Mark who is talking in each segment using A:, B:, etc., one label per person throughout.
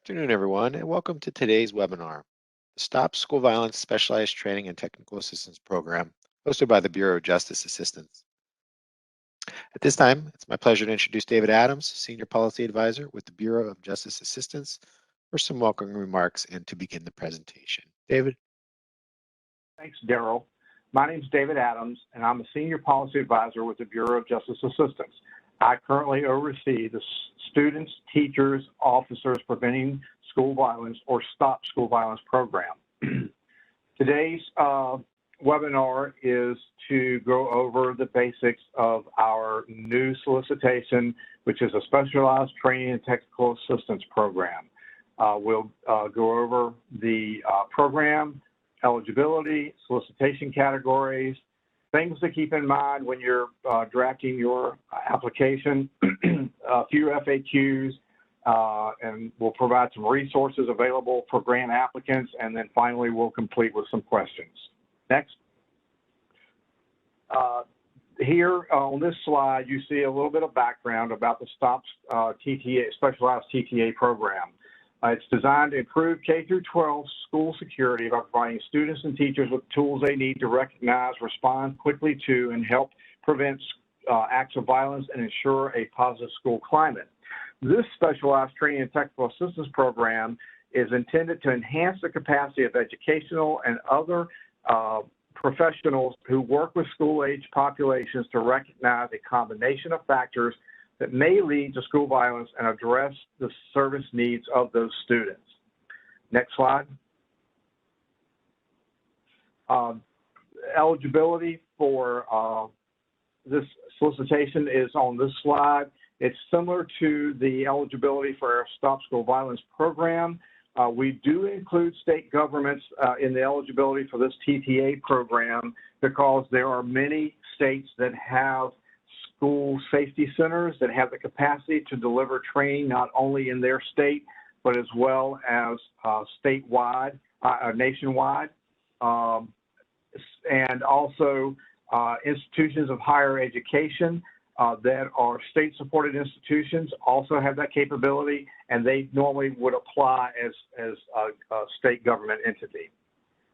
A: Afternoon, everyone, and welcome to today's webinar, the Stop School Violence Specialized Training and Technical Assistance Program, hosted by the Bureau of Justice Assistance. At this time, it's my pleasure to introduce David Adams, Senior Policy Advisor with the Bureau of Justice Assistance, for some welcoming remarks and to begin the presentation. David?
B: Thanks, Daryl. My name is David Adams, and I'm a Senior Policy Advisor with the Bureau of Justice Assistance. I currently oversee the Students, Teachers, Officers Preventing School Violence or Stop School Violence program. Today's webinar is to go over the basics of our new solicitation, which is a Specialized Training and Technical Assistance program. We'll go over the program, eligibility, solicitation categories, things to keep in mind when you're drafting your application, a few FAQs, and we'll provide some resources available for grant applicants, and then finally we'll complete with some questions. Next. Here on this slide, you see a little bit of background about the STOP TTA, Specialized TTA program. It's designed to improve K-12 school security by providing students and teachers with tools they need to recognize, respond quickly to, and help prevent acts of violence and ensure a positive school climate. This Specialized Training and Technical Assistance program is intended to enhance the capacity of educational and other professionals who work with school-age populations to recognize a combination of factors that may lead to school violence and address the service needs of those students. Next slide. Eligibility for this solicitation is on this slide. It's similar to the eligibility for our Stop School Violence program. We do include state governments in the eligibility for this TTA program because there are many states that have school safety centers that have the capacity to deliver training not only in their state, but as well as statewide, nationwide, and also institutions of higher education that are state-supported institutions also have that capability, and they normally would apply as a state government entity.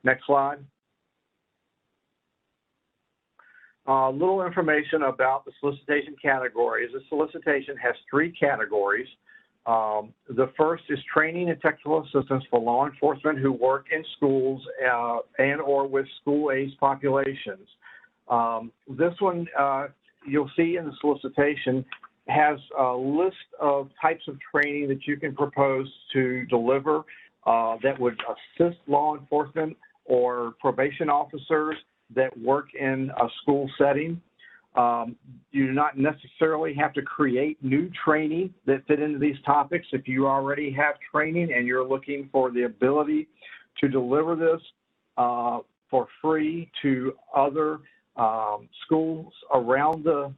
B: Next slide. Little information about the solicitation categories. The solicitation has 3 categories. The first is training and technical assistance for law enforcement who work in schools and or with school-age populations. This one, you'll see in the solicitation, has a list of types of training that you can propose to deliver that would assist law enforcement or probation officers that work in a school setting. You do not necessarily have to create new training that fit into these topics. If you already have training and you're looking for the ability to deliver this for free to other schools around the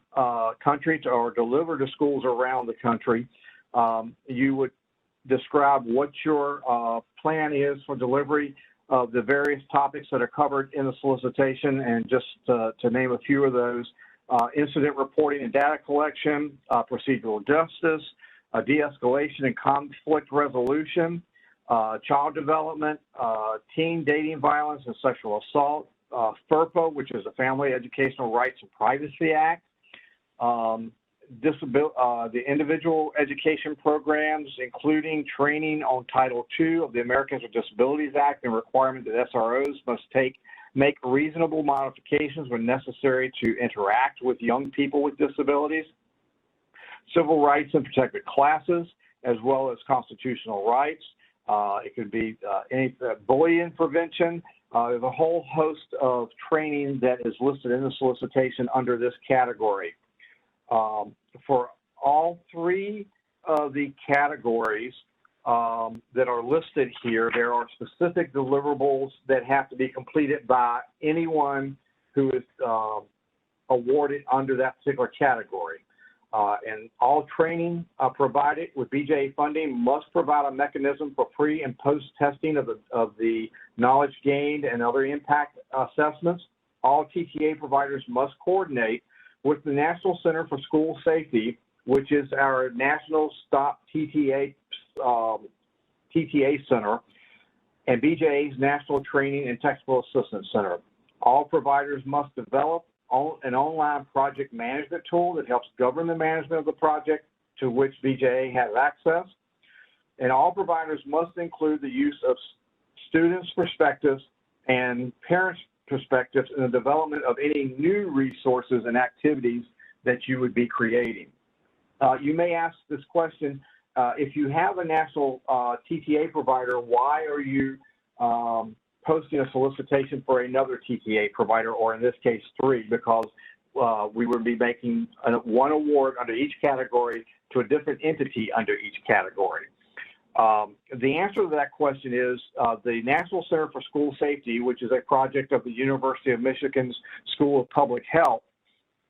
B: country or deliver to schools around the country, you would describe what your plan is for delivery of the various topics that are covered in the solicitation, and just to name a few of those, incident reporting and data collection, procedural justice, de-escalation and conflict resolution, child development, teen dating violence and sexual assault, FERPA, which is the Family Educational Rights and Privacy Act, the individual education programs, including training on Title II of the Americans with Disabilities Act and requirement that SROs must make reasonable modifications when necessary to interact with young people with disabilities, civil rights and protected classes, as well as constitutional rights. It could be any bullying prevention. There's a whole host of training that is listed in the solicitation under this category. For all 3 of the categories that are listed here, there are specific deliverables that have to be completed by anyone who is awarded under that particular category. And all training provided with BJA funding must provide a mechanism for pre and post testing of the knowledge gained and other impact assessments. All TTA providers must coordinate with the National Center for School Safety, which is our national Stop TTA TTA Center and BJA's National Training and Technical Assistance Center. All providers must develop an online project management tool that helps govern the management of the project to which BJA has access. And all providers must include the use of students' perspectives and parents' perspectives in the development of any new resources and activities that you would be creating. You may ask this question, if you have a national TTA provider, why are you posting a solicitation for another TTA provider, or in this case, 3, because we would be making one award under each category to a different entity under each category. The answer to that question is the National Center for School Safety, which is a project of the University of Michigan's School of Public Health,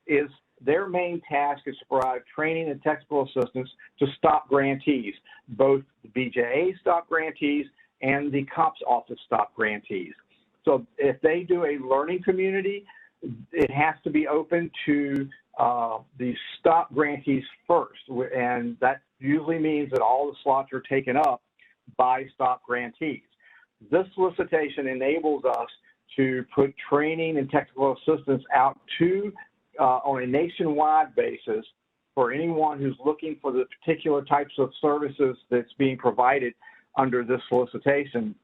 B: is their main task is to provide training and technical assistance to STOP grantees, both the BJA STOP grantees and the COPS office STOP grantees. So if they do a learning community, it has to be open to the STOP grantees first, and that usually means that all the slots are taken up by STOP grantees. This solicitation enables us to put training and technical assistance out to on a nationwide basis for anyone who's looking for the particular types of services that's being provided under this solicitation.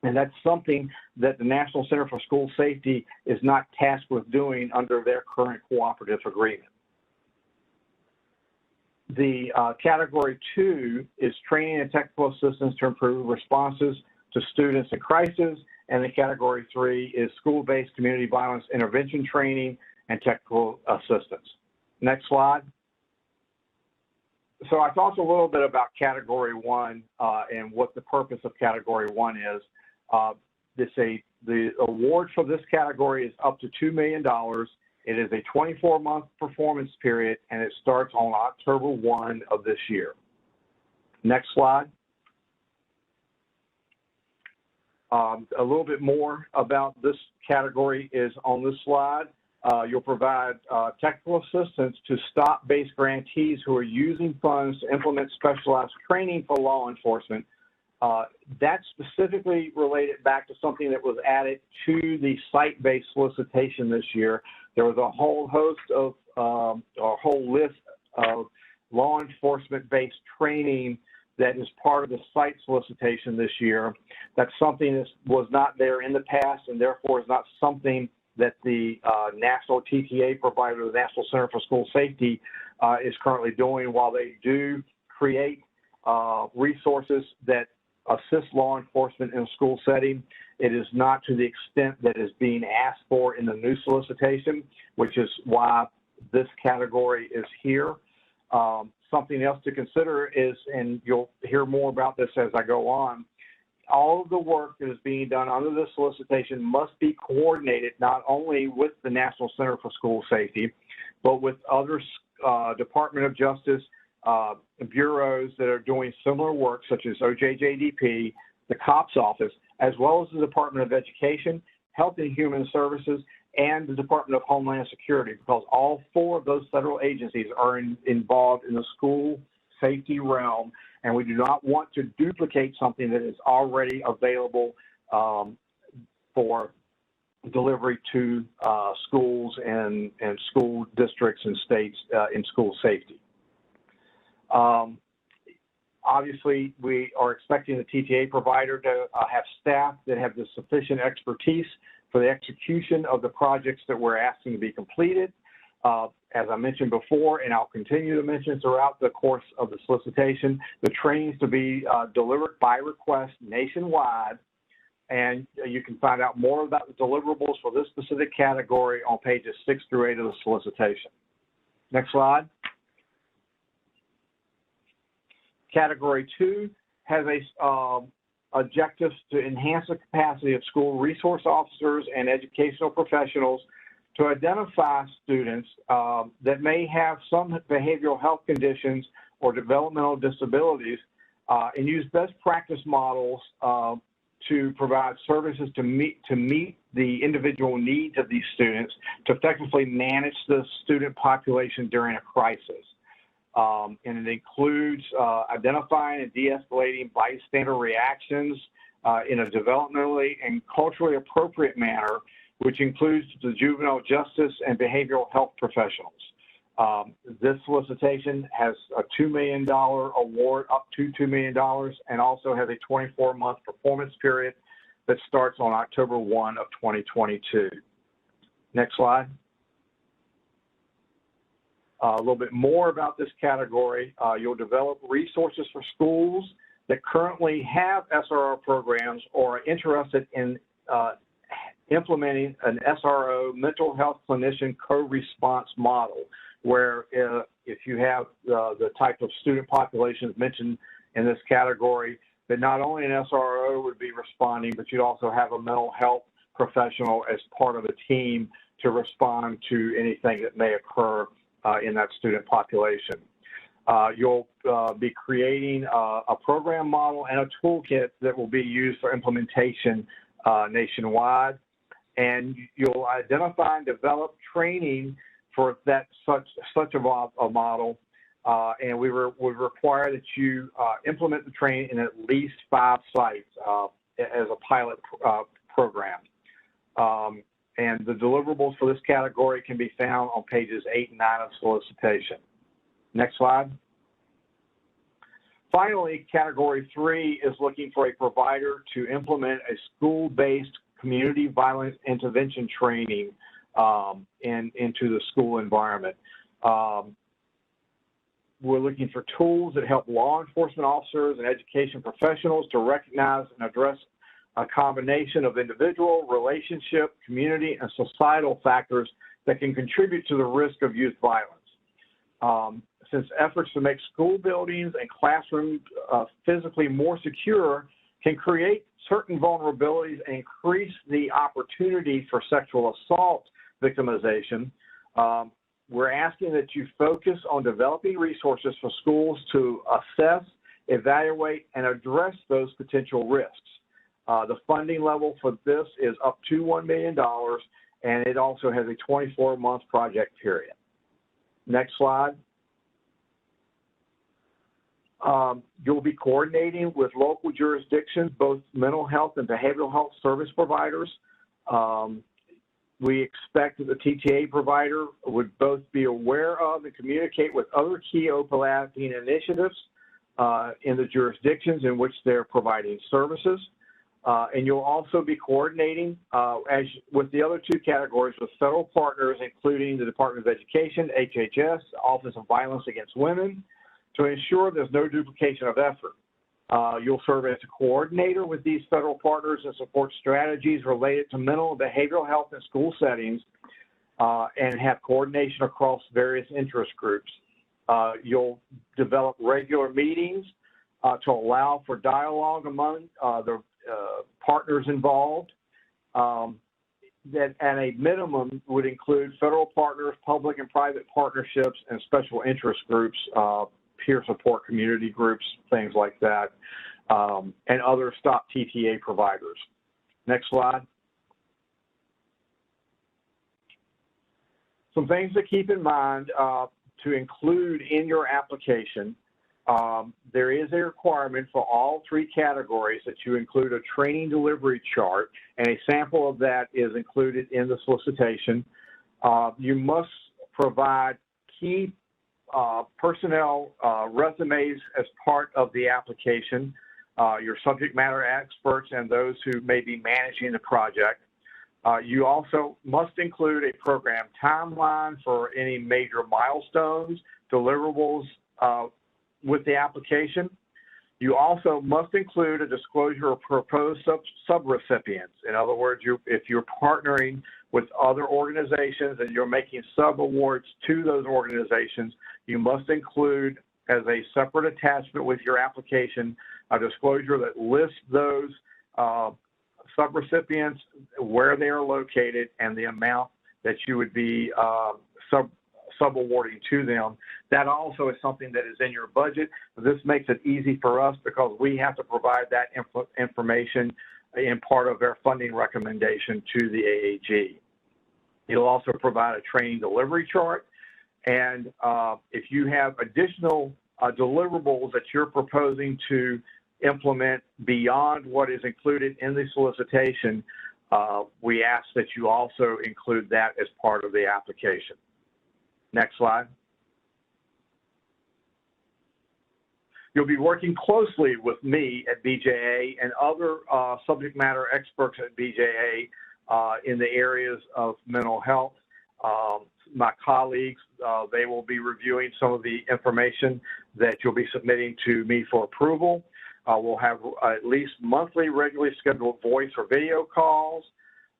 B: And that's something that the National Center for School Safety is not tasked with doing under their current cooperative agreement. The Category 2 is training and technical assistance to improve responses to students in crisis, and the Category 3 is school-based community violence intervention training and technical assistance. Next slide. So I talked a little bit about Category 1 and what the purpose of Category 1 is. The award for this category is up to $2 million. It is a 24-month performance period, and it starts on October 1 of this year. Next slide. A little bit more about this category is on this slide. You'll provide technical assistance to STOP-based grantees who are using funds to implement specialized training for law enforcement. That's specifically related back to something that was added to the site-based solicitation this year. There was a whole host of, a whole list of law enforcement-based training that is part of the site solicitation this year. That's something that was not there in the past, and therefore is not something that the national TTA provider, the National Center for School Safety, is currently doing. While they do create resources that assist law enforcement in a school setting, it is not to the extent that is being asked for in the new solicitation, which is why this category is here. Something else to consider is, and you'll hear more about this as I go on, all of the work that is being done under this solicitation must be coordinated not only with the National Center for School Safety, but with other Department of Justice bureaus that are doing similar work, such as OJJDP, the COPS office, as well as the Department of Education, Health and Human Services, and the Department of Homeland Security, because all 4 of those federal agencies are involved in the school safety realm, and we do not want to duplicate something that is already available for delivery to schools and school districts and states in school safety. Obviously, we are expecting the TTA provider to have staff that have the sufficient expertise for the execution of the projects that we're asking to be completed. As I mentioned before, and I'll continue to mention throughout the course of the solicitation, the trainings to be delivered by request nationwide, and you can find out more about the deliverables for this specific category on pages 6 through 8 of the solicitation. Next slide. Category 2 has objectives to enhance the capacity of school resource officers and educational professionals to identify students that may have some behavioral health conditions or developmental disabilities and use best practice models to provide services to meet the individual needs of these students to effectively manage the student population during a crisis. and it includes identifying and de-escalating bystander reactions in a developmentally and culturally appropriate manner, which includes the juvenile justice and behavioral health professionals. This solicitation has a $2 million award, up to $2 million, and also has a 24-month performance period that starts on October 1 of 2022. Next slide. A little bit more about this category. You'll develop resources for schools that currently have SRO programs or are interested in implementing an SRO, mental health clinician co-response model, where if you have the type of student populations mentioned in this category, that not only an SRO would be responding, but you'd also have a mental health professional as part of a team to respond to anything that may occur in that student population. You'll be creating a program model and a toolkit that will be used for implementation nationwide. And you'll identify and develop training for that such a model. And we require that you implement the training in at least 5 sites as a pilot program. And the deliverables for this category can be found on pages 8 and 9 of solicitation. Next slide. Finally, category 3 is looking for a provider to implement a school-based community violence intervention training into the school environment. We're looking for tools that help law enforcement officers and education professionals to recognize and address a combination of individual, relationship, community, and societal factors that can contribute to the risk of youth violence. Since efforts to make school buildings and classrooms physically more secure can create certain vulnerabilities and increase the opportunity for sexual assault victimization, we're asking that you focus on developing resources for schools to assess, evaluate, and address those potential risks. The funding level for this is up to $1 million, and it also has a 24-month project period. Next slide. You'll be coordinating with local jurisdictions, both mental health and behavioral health service providers. We expect that the TTA provider would both be aware of and communicate with other key overlapping initiatives in the jurisdictions in which they're providing services. And you'll also be coordinating with the other 2 categories with federal partners, including the Department of Education, HHS, Office of Violence Against Women, to ensure there's no duplication of effort. You'll serve as a coordinator with these federal partners and support strategies related to mental and behavioral health in school settings and have coordination across various interest groups. You'll develop regular meetings to allow for dialogue among the partners involved that at a minimum would include federal partners, public and private partnerships, and special interest groups, peer support community groups, things like that, and other STOP TTA providers. Next slide. Some things to keep in mind to include in your application. There is a requirement for all 3 categories that you include a training delivery chart, and a sample of that is included in the solicitation. You must provide key personnel resumes as part of the application, your subject matter experts and those who may be managing the project. You also must include a program timeline for any major milestones, deliverables with the application. You also must include a disclosure of proposed subrecipients. In other words, if you're partnering with other organizations and you're making sub-awards to those organizations, you must include as a separate attachment with your application a disclosure that lists those subrecipients, where they are located, and the amount that you would be sub-awarding to them. That also is something that is in your budget. This makes it easy for us because we have to provide that information in part of our funding recommendation to the AAG. You'll also provide a training delivery chart, And if you have additional deliverables that you're proposing to implement beyond what is included in the solicitation, we ask that you also include that as part of the application. Next slide. You'll be working closely with me at BJA and other subject matter experts at BJA in the areas of mental health. My colleagues, they will be reviewing some of the information that you'll be submitting to me for approval. We'll have at least monthly regularly scheduled voice or video calls.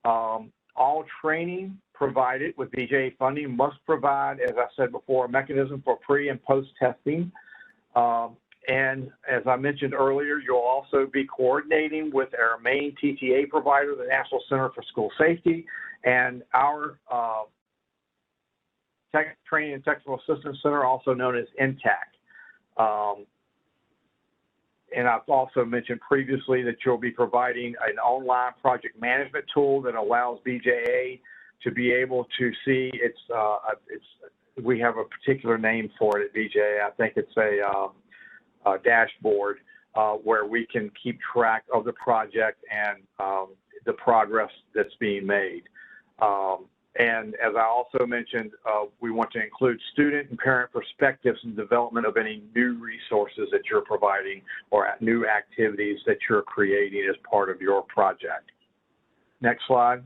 B: All training provided with BJA funding must provide, as I said before, a mechanism for pre and post testing. And as I mentioned earlier, you'll also be coordinating with our main TTA provider, the National Center for School Safety, and our Training and Technical Assistance Center, also known as NTAC. And I've also mentioned previously that you'll be providing an online project management tool that allows BJA to be able to see we have a particular name for it at BJA. I think it's a dashboard where we can keep track of the project and the progress that's being made. And as I also mentioned, we want to include student and parent perspectives in development of any new resources that you're providing or new activities that you're creating as part of your project. Next slide.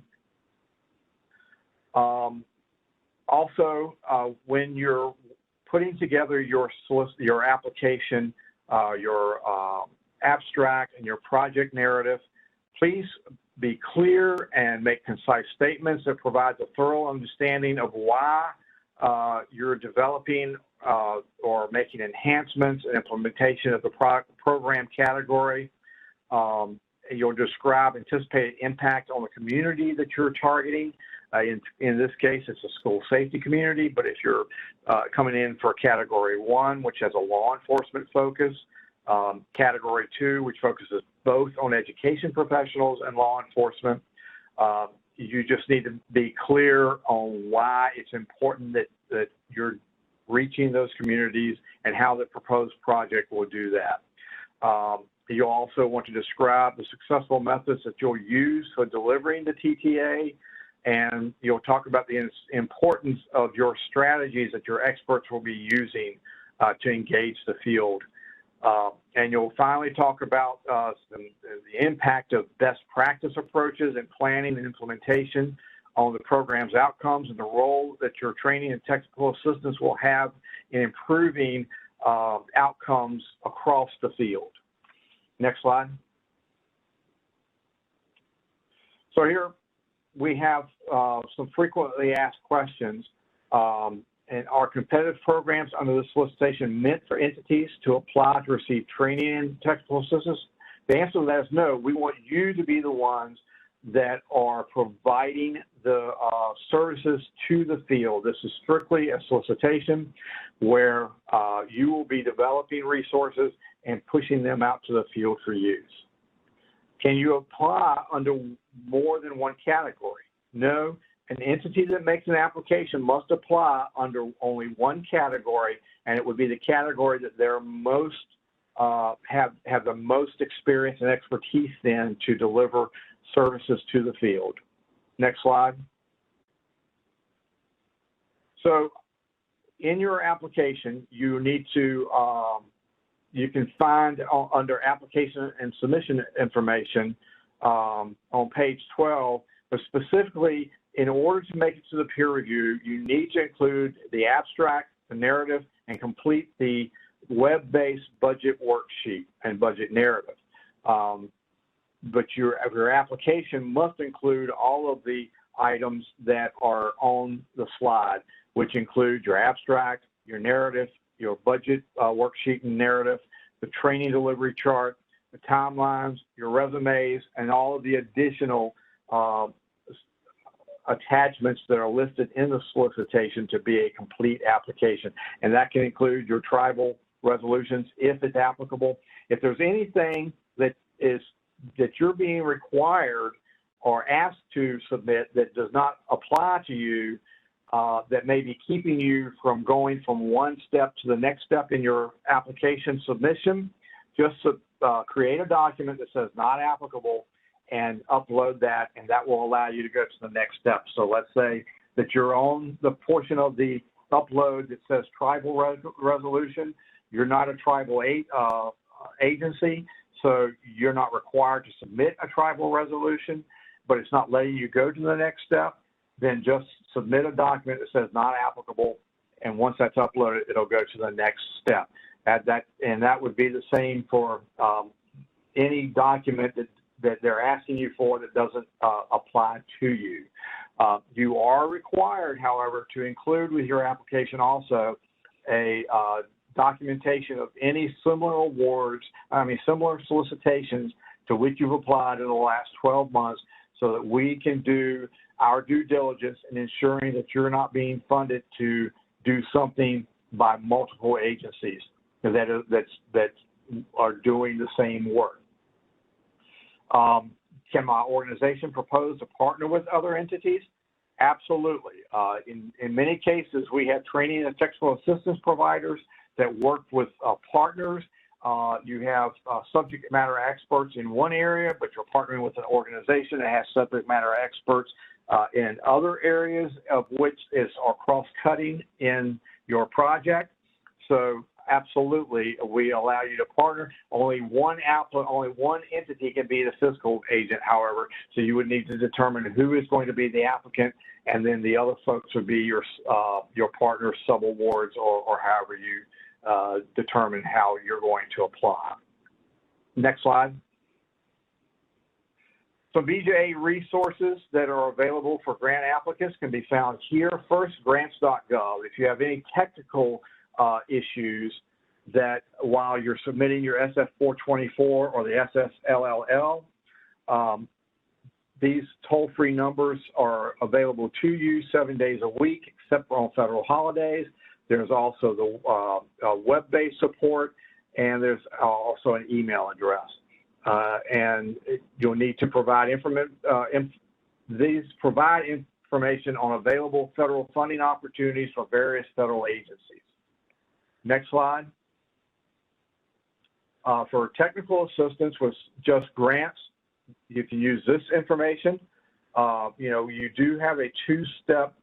B: Also, when you're putting together your application, your abstract and your project narrative, please be clear and make concise statements that provide a thorough understanding of why you're developing or making enhancements and implementation of the program category. You'll describe anticipated impact on the community that you're targeting. In this case, it's a school safety community, but if you're coming in for Category 1, which has a law enforcement focus, Category 2, which focuses both on education professionals and law enforcement, you just need to be clear on why it's important that you're reaching those communities and how the proposed project will do that. You'll also want to describe the successful methods that you'll use for delivering the TTA, and you'll talk about the importance of your strategies that your experts will be using to engage the field. And you'll finally talk about the impact of best practice approaches in planning and implementation on the program's outcomes and the role that your training and technical assistance will have in improving outcomes across the field. Next slide. So here we have some frequently asked questions. And are competitive programs under the solicitation meant for entities to apply to receive training and technical assistance? The answer to that is no. We want you to be the ones that are providing the services to the field. This is strictly a solicitation where you will be developing resources and pushing them out to the field for use. Can you apply under more than one category? No. An entity that makes an application must apply under only one category, and it would be the category that they're most have the most experience and expertise in to deliver services to the field. Next slide. So in your application, you need to you can find under application and submission information on page 12, but specifically, in order to make it to the peer review, you need to include the abstract, the narrative, and complete the web-based budget worksheet and budget narrative. But your application must include all of the items that are on the slide, which include your abstract, your narrative, your budget worksheet and narrative, the training delivery chart, the timelines, your resumes, and all of the additional attachments that are listed in the solicitation to be a complete application. And that can include your tribal resolutions if it's applicable. If there's anything that you're being required or asked to submit that does not apply to you, that may be keeping you from going from one step to the next step in your application submission, just create a document that says not applicable and upload that, and that will allow you to go to the next step. So let's say that you're on the portion of the upload that says tribal resolution. You're not a tribal agency, so you're not required to submit a tribal resolution, but it's not letting you go to the next step. Then just submit a document that says not applicable, and once that's uploaded, it'll go to the next step. And that would be the same for any document that they're asking you for that doesn't apply to you. You are required, however, to include with your application also a documentation of any similar similar solicitations to which you've applied in the last 12 months, so that we can do our due diligence in ensuring that you're not being funded to do something by multiple agencies that are doing the same work. Can my organization propose to partner with other entities? Absolutely. In many cases, we have training and technical assistance providers that work with partners. You have subject matter experts in one area, but you're partnering with an organization that has subject matter experts in other areas, of which are cross-cutting in your project. So absolutely, we allow you to partner. Only one entity can be the fiscal agent, however, so you would need to determine who is going to be the applicant, and then the other folks would be your partner subawards, or however you determine how you're going to apply. Next slide. Some BJA resources that are available for grant applicants can be found here. First, grants.gov. If you have any technical issues that while you're submitting your SF-424 or the SSLLL, these toll-free numbers are available to you 7 days a week, except for on federal holidays. There's also the web-based support, and there's also an email address. And you'll need to provide information on available federal funding opportunities for various federal agencies. Next slide. For technical assistance with just grants, you can use this information. You do have a two-step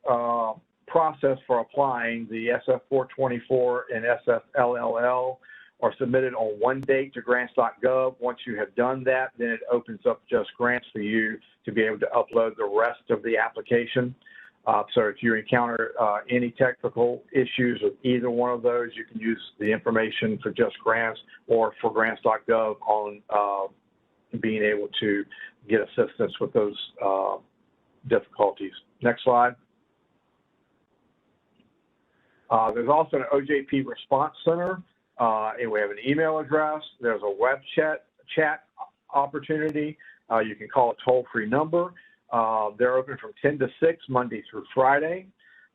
B: process for applying. The SF-424 and SSLLL are submitted on one date to grants.gov. Once you have done that, then it opens up just grants for you to be able to upload the rest of the application. So if you encounter any technical issues with either one of those, you can use the information for just grants or for grants.gov on being able to get assistance with those difficulties. Next slide. There's also an OJP Response Center, and we have an email address. There's a web chat opportunity. You can call a toll-free number. They're open from 10 to 6, Monday through Friday.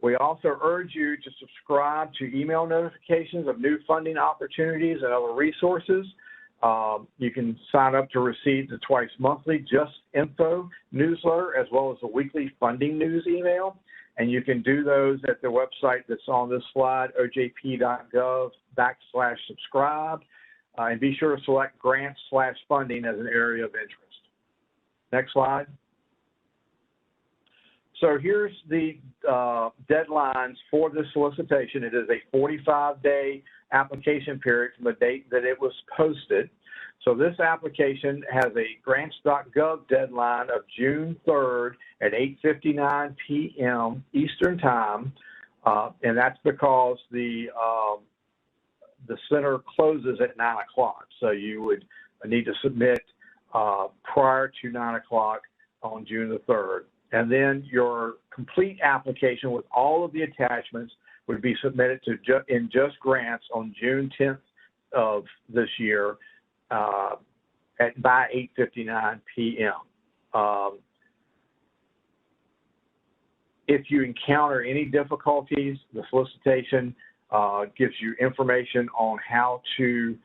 B: We also urge you to subscribe to email notifications of new funding opportunities and other resources. You can sign up to receive the twice monthly Just Info newsletter, as well as the weekly funding news email. And you can do those at the website that's on this slide, ojp.gov/subscribe. And be sure to select grants/funding as an area of interest. Next slide. So here's the deadlines for this solicitation. It is a 45-day application period from the date that it was posted. So this application has a grants.gov deadline of June 3rd at 8:59 p.m. Eastern Time, and that's because the center closes at 9 o'clock. So you would need to submit prior to 9 o'clock on June the 3rd. And then your complete application with all of the attachments would be submitted to in Just Grants on June 10th of this year by 8:59 p.m. If you encounter any difficulties, the solicitation gives you information on how to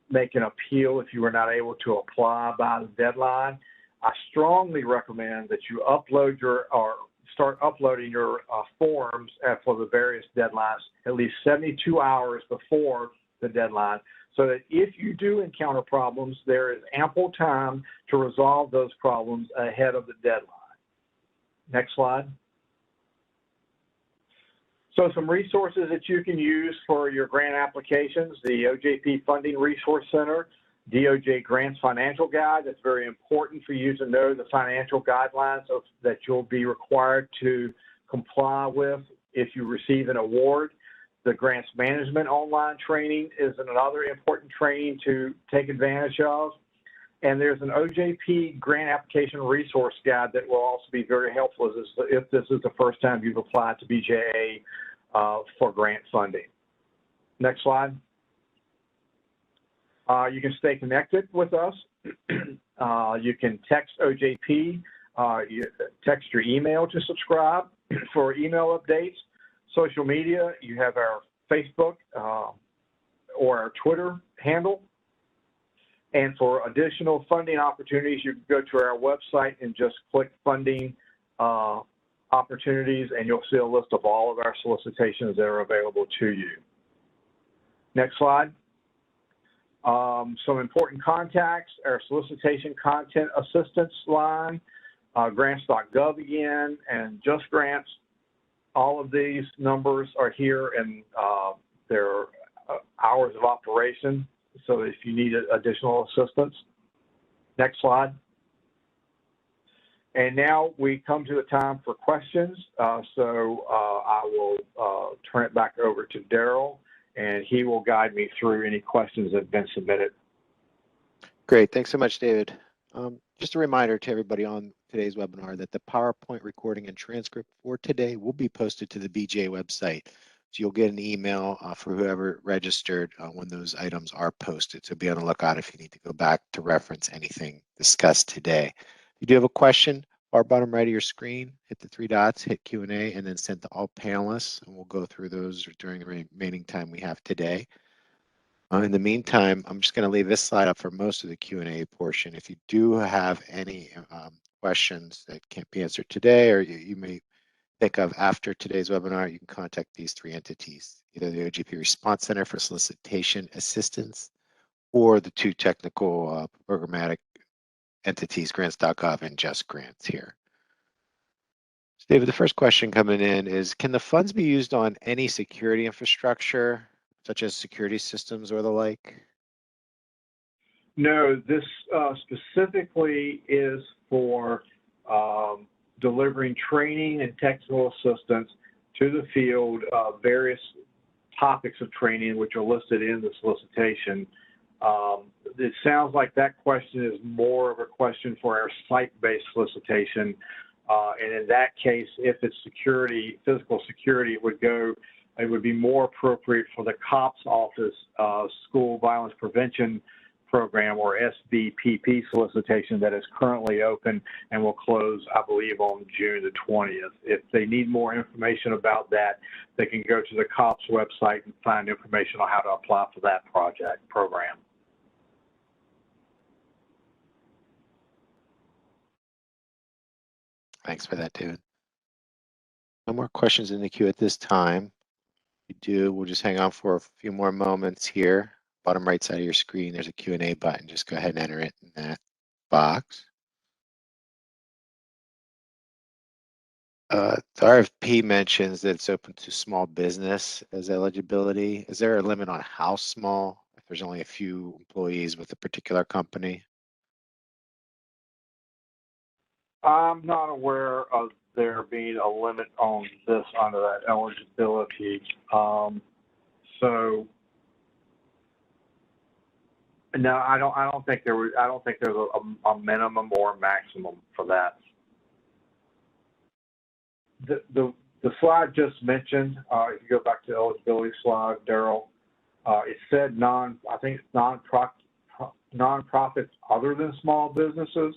B: make an appeal if you were not able to apply by the deadline. I strongly recommend that you upload start uploading your forms for the various deadlines at least 72 hours before the deadline, so that if you do encounter problems, there is ample time to resolve those problems ahead of the deadline. Next slide. So some resources that you can use for your grant applications: the OJP Funding Resource Center, DOJ Grants Financial Guide. That's very important for you to know the financial guidelines that you'll be required to comply with if you receive an award. The Grants Management Online Training is another important training to take advantage of. And there's an OJP Grant Application Resource Guide that will also be very helpful if this is the first time you've applied to BJA for grant funding. Next slide. You can stay connected with us. You can text OJP, you text your email to subscribe for email updates. Social media, you have our Facebook or our Twitter handle. And for additional funding opportunities, you can go to our website and just click funding opportunities, and you'll see a list of all of our solicitations that are available to you. Next slide. Some important contacts: our solicitation content assistance line, grants.gov again, and Just Grants. All of these numbers are here, and their hours of operation, so if you need additional assistance. Next slide. And now we come to the time for questions. I will turn it back over to Daryl, and he will guide me through any questions that have been submitted.
A: Great, thanks so much, David. Just a reminder to everybody on today's webinar that the PowerPoint recording and transcript for today will be posted to the BJA website. So you'll get an email for whoever registered when those items are posted. So be on the lookout if you need to go back to reference anything discussed today. If you do have a question, far bottom right of your screen, hit the three dots, hit Q&A, and then send to all panelists, and we'll go through those during the remaining time we have today. In the meantime, I'm just going to leave this slide up for most of the Q&A portion. If you do have any questions that can't be answered today, or you may think of after today's webinar, you can contact these three entities, either the OJP Response Center for Solicitation Assistance or the two technical programmatic entities, grants.gov and Just Grants here. So David, the first question coming in is, can the funds be used on any security infrastructure, such as security systems or the like?
B: No, this specifically is for delivering training and technical assistance to the field, various topics of training which are listed in the solicitation. It sounds like that question is more of a question for our site-based solicitation. And in that case, if it's security, physical security, it would be more appropriate for the COPS office, School Violence Prevention Program, or SVPP solicitation that is currently open and will close, I believe, on June the 20th. If they need more information about that, they can go to the COPS website and find information on how to apply for that program.
A: Thanks for that, David. No more questions in the queue at this time. If we do, we'll just hang on for a few more moments here. Bottom right side of your screen, there's a Q&A button. Just go ahead and enter it in that box. The RFP mentions that it's open to small business as eligibility. Is there a limit on how small, if there's only a few employees with a particular company?
B: I'm not aware of there being a limit on this under that eligibility. So no, I don't think there's a minimum or a maximum for that. The slide just mentioned, if you go back to the eligibility slide, Daryl, it said I think it's nonprofits other than small businesses.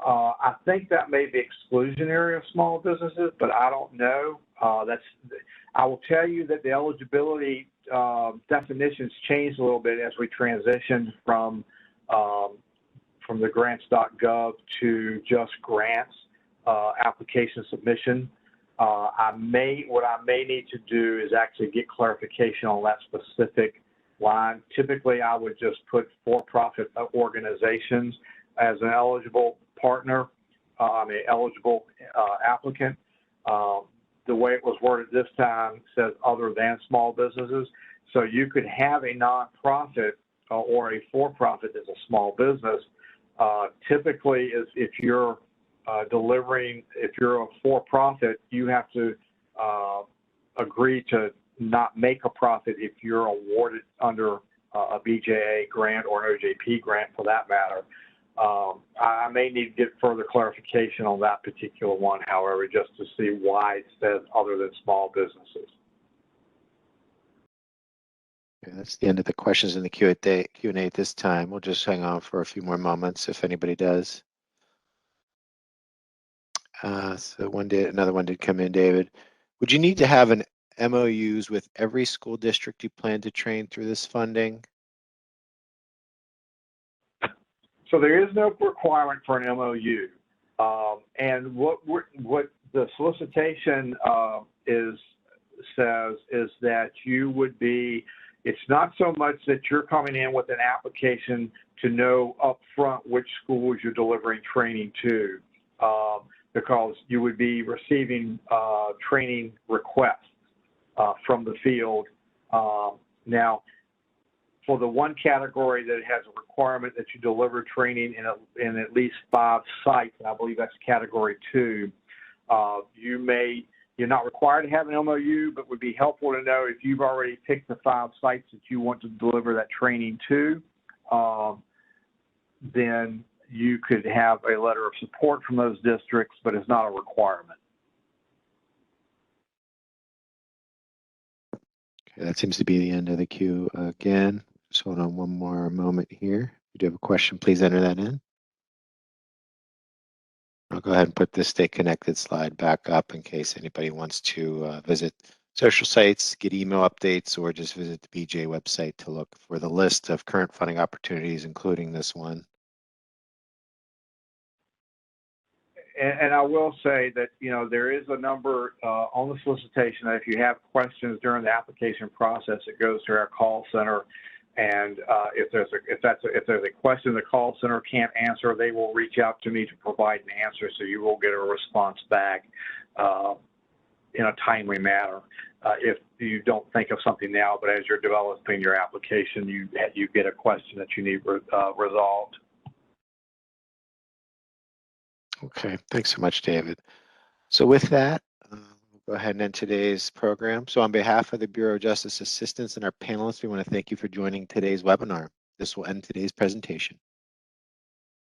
B: I think that may be exclusionary of small businesses, but I don't know. I will tell you that the eligibility definitions changed a little bit as we transitioned from the grants.gov to Just Grants. application submission. What I may need to do is actually get clarification on that specific line. Typically, I would just put for-profit organizations as an eligible partner, eligible applicant. The way it was worded this time says other than small businesses. So you could have a nonprofit or a for-profit as a small business. Typically, if you're if you're a for-profit, you have to agree to not make a profit if you're awarded under a BJA grant or an OJP grant for that matter. I may need to get further clarification on that particular one, however, just to see why it says other than small businesses.
A: Okay, that's the end of the questions in the Q&A at this time. We'll just hang on for a few more moments if anybody does. So another one did come in, David. Would you need to have an MOUs with every school district you plan to train through this funding?
B: So there is no requirement for an MOU. And what the solicitation says is that you would be, it's not so much that you're coming in with an application to know up front which schools you're delivering training to, because you would be receiving training requests from the field. Now, for the one category that has a requirement that you deliver training in at least 5 sites, and I believe that's category 2, you're not required to have an MOU, but would be helpful to know if you've already picked the 5 sites that you want to deliver that training to, then you could have a letter of support from those districts, but it's not a requirement.
A: Okay, that seems to be the end of the queue again. Just hold on one more moment here. If you do have a question, please enter that in. I'll go ahead and put this Stay Connected slide back up in case anybody wants to visit social sites, get email updates, or just visit the BJ website to look for the list of current funding opportunities, including this one.
B: And I will say that, you know, there is a number on the solicitation that if you have questions during the application process, it goes to our call center. And if there's a question the call center can't answer, they will reach out to me to provide an answer. So you will get a response back in a timely manner. If you don't think of something now, but as you're developing your application, you get a question that you need resolved.
A: Okay, thanks so much, David. So with that, we'll go ahead and end today's program. So on behalf of the Bureau of Justice Assistants and our panelists, we want to thank you for joining today's webinar. This will end today's presentation.